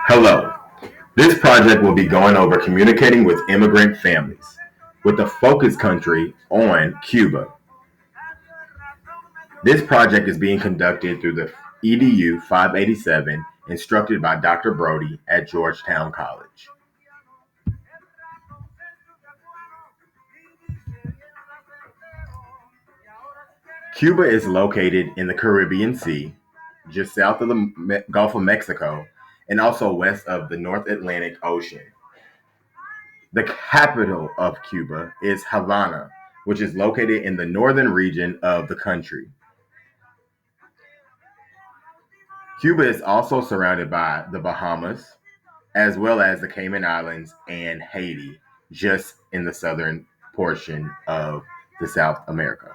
Hello. This project will be going over communicating with immigrant families, with the focus country on Cuba. This project is being conducted through the EDU 587, instructed by Dr. Brody at Georgetown College. Cuba is located in the Caribbean Sea, just south of the Gulf of Mexico, and also west of the North Atlantic Ocean. The capital of Cuba is Havana, which is located in the northern region of the country. Cuba is also surrounded by the Bahamas, as well as the Cayman Islands and Haiti, just in the southern portion of the South America.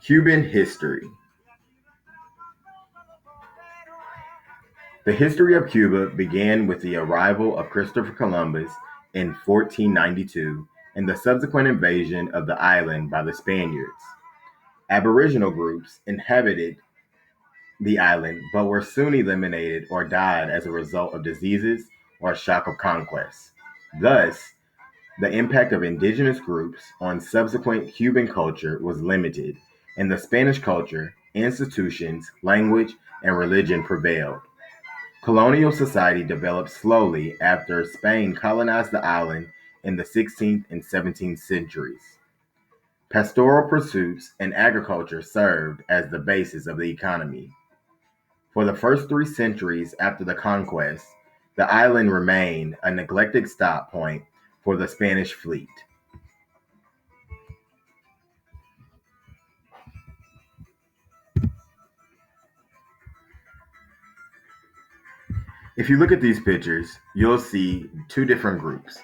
Cuban history. The history of Cuba began with the arrival of Christopher Columbus in 1492 and the subsequent invasion of the island by the Spaniards. Aboriginal groups inhabited the island but were soon eliminated or died as a result of diseases or shock of conquest. Thus, the impact of indigenous groups on subsequent Cuban culture was limited, and the Spanish culture, institutions, language, and religion prevailed. Colonial society developed slowly after Spain colonized the island in the 16th and 17th centuries. Pastoral pursuits and agriculture served as the basis of the economy. For the first 3 centuries after the conquest, the island remained a neglected stop point for the Spanish fleet. If you look at these pictures, you'll see two different groups.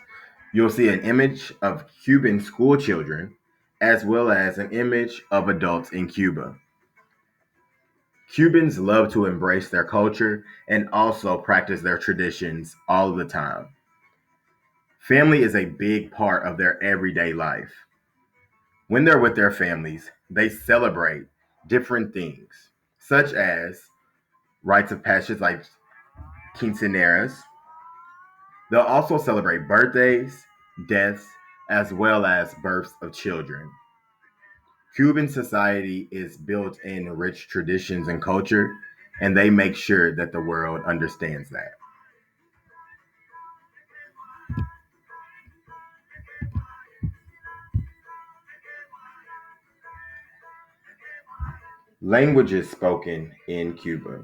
You'll see an image of Cuban school children as well as an image of adults in Cuba. Cubans love to embrace their culture and also practice their traditions all the time. Family is a big part of their everyday life. When they're with their families, they celebrate different things, such as rites of passage like quinceañeras. They'll also celebrate birthdays, deaths, as well as births of children. Cuban society is built in rich traditions and culture, and they make sure that the world understands that. Languages spoken in Cuba.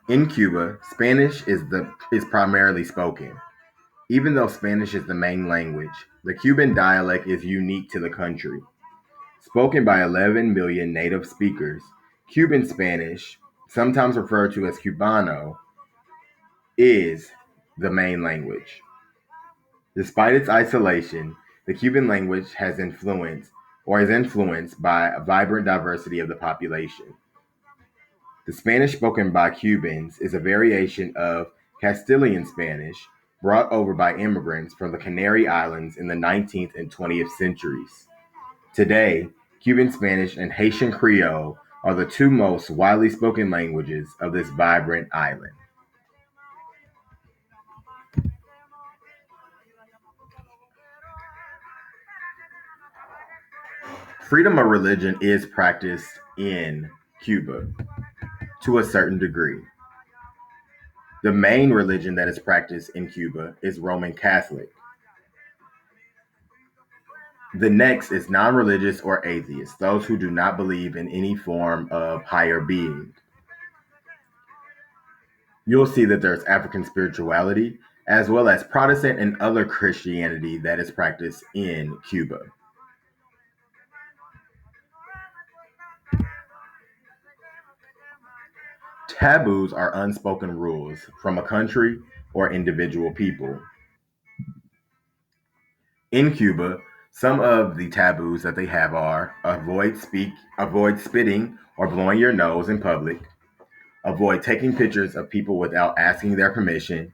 In Cuba, Spanish is primarily spoken. Even though Spanish is the main language, the Cuban dialect is unique to the country. Spoken by 11 million native speakers, Cuban Spanish, sometimes referred to as Cubano, is the main language. Despite its isolation, the Cuban language has influence or is influenced by a vibrant diversity of the population. The Spanish spoken by Cubans is a variation of Castilian Spanish brought over by immigrants from the Canary Islands in the 19th and 20th centuries. Today, Cuban Spanish and Haitian Creole are the two most widely spoken languages of this vibrant island. Freedom of religion is practiced in Cuba to a certain degree. The main religion that is practiced in Cuba is Roman Catholic. The next is non religious or atheists, those who do not believe in any form of higher being. You'll see that there's African spirituality, as well as Protestant and other Christianity that is practiced in Cuba. Taboos are unspoken rules from a country or individual people. In Cuba, some of the taboos that they have are avoid spitting or blowing your nose in public, avoid taking pictures of people without asking their permission,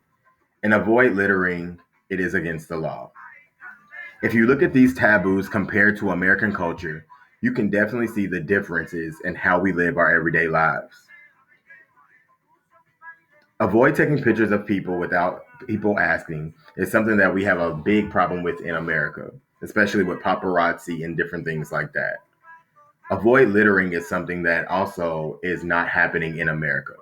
and avoid littering. It is against the law. If you look at these taboos compared to American culture, you can definitely see the differences in how we live our everyday lives. Avoid taking pictures of people without people asking is something that we have a big problem with in America, especially with paparazzi and different things like that. Avoid littering is something that also is not happening in America.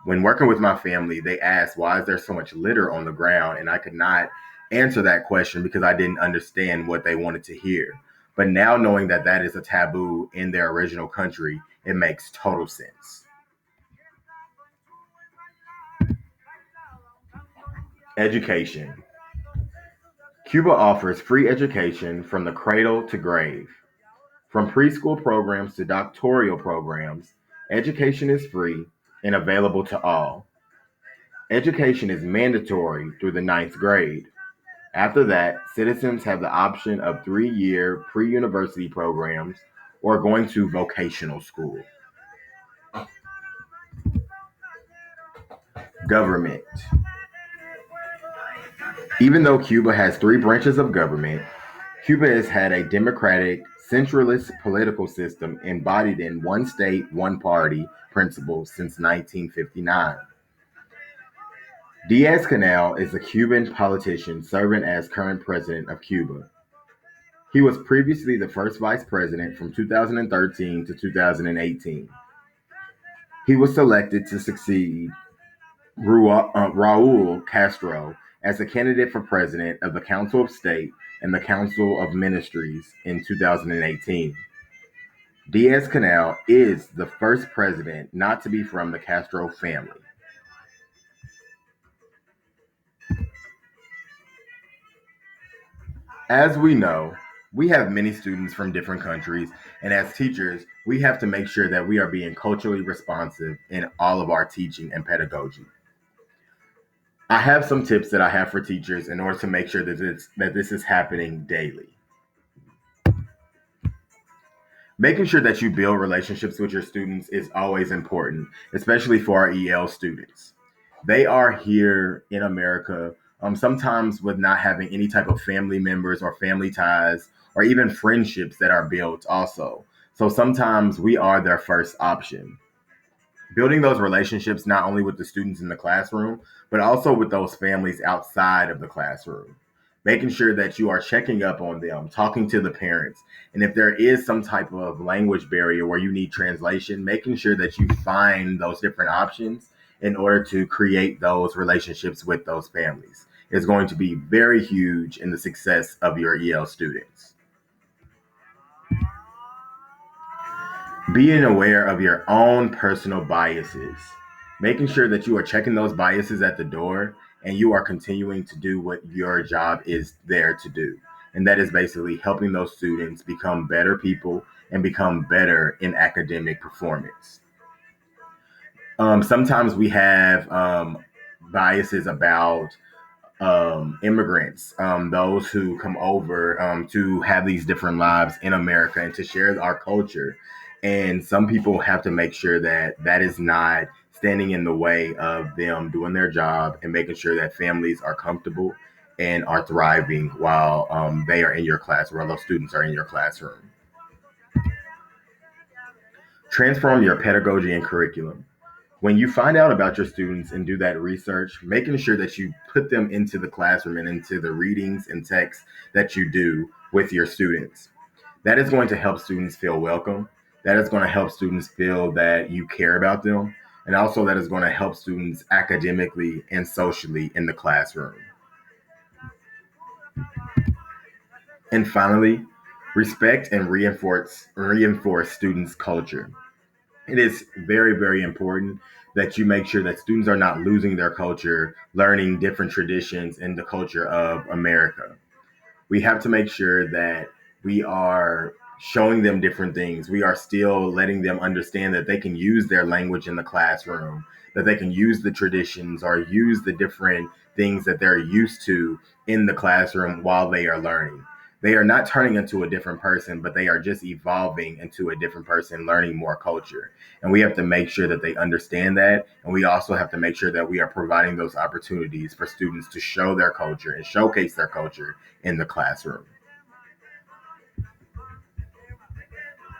When working with my family, they asked, why is there so much litter on the ground? And I could not answer that question because I didn't understand what they wanted to hear. But now knowing that that is a taboo in their original country, it makes total sense. Education. Cuba offers free education from the cradle to grave. From preschool programs to doctoral programs, education is free and available to all. Education is mandatory through the ninth grade. After that, citizens have the option of 3-year pre-university programs or going to vocational school. Government. Even though Cuba has 3 branches of government, Cuba has had a democratic, centralist political system embodied in one state, one party principle since 1959. Diaz-Canel is a Cuban politician serving as current president of Cuba. He was previously the first vice president from 2013 to 2018. He was selected to succeed Raul Castro as the candidate for president of the Council of State and the Council of Ministries in 2018. Diaz-Canel is the first president not to be from the Castro family. As we know, we have many students from different countries, and as teachers, we have to make sure that we are being culturally responsive in all of our teaching and pedagogy. I have some tips that I have for teachers in order to make sure that this is happening daily. Making sure that you build relationships with your students is always important, especially for our EL students. They are here in America, sometimes with not having any type of family members or family ties or even friendships that are built also. So sometimes we are their first option. Building those relationships not only with the students in the classroom, but also with those families outside of the classroom. Making sure that you are checking up on them, talking to the parents. And if there is some type of language barrier where you need translation, making sure that you find those different options in order to create those relationships with those families is going to be very huge in the success of your EL students. Being aware of your own personal biases, making sure that you are checking those biases at the door and you are continuing to do what your job is there to do. And that is basically helping those students become better people and become better in academic performance. Sometimes we have biases about immigrants, those who come over to have these different lives in America and to share our culture. And some people have to make sure that that is not standing in the way of them doing their job and making sure that families are comfortable and are thriving while they are in your class, while those students are in your classroom. Transform your pedagogy and curriculum. When you find out about your students and do that research, making sure that you put them into the classroom and into the readings and texts that you do with your students. That is going to help students feel welcome. That is going to help students feel that you care about them. And also that is going to help students academically and socially in the classroom. And finally, respect and reinforce students' culture. It is very, very important that you make sure that students are not losing their culture, learning different traditions in the culture of America. We have to make sure that we are showing them different things. We are still letting them understand that they can use their language in the classroom, that they can use the traditions or use the different things that they're used to in the classroom while they are learning. They are not turning into a different person, but they are just evolving into a different person, learning more culture. And we have to make sure that they understand that. And we also have to make sure that we are providing those opportunities for students to show their culture and showcase their culture in the classroom.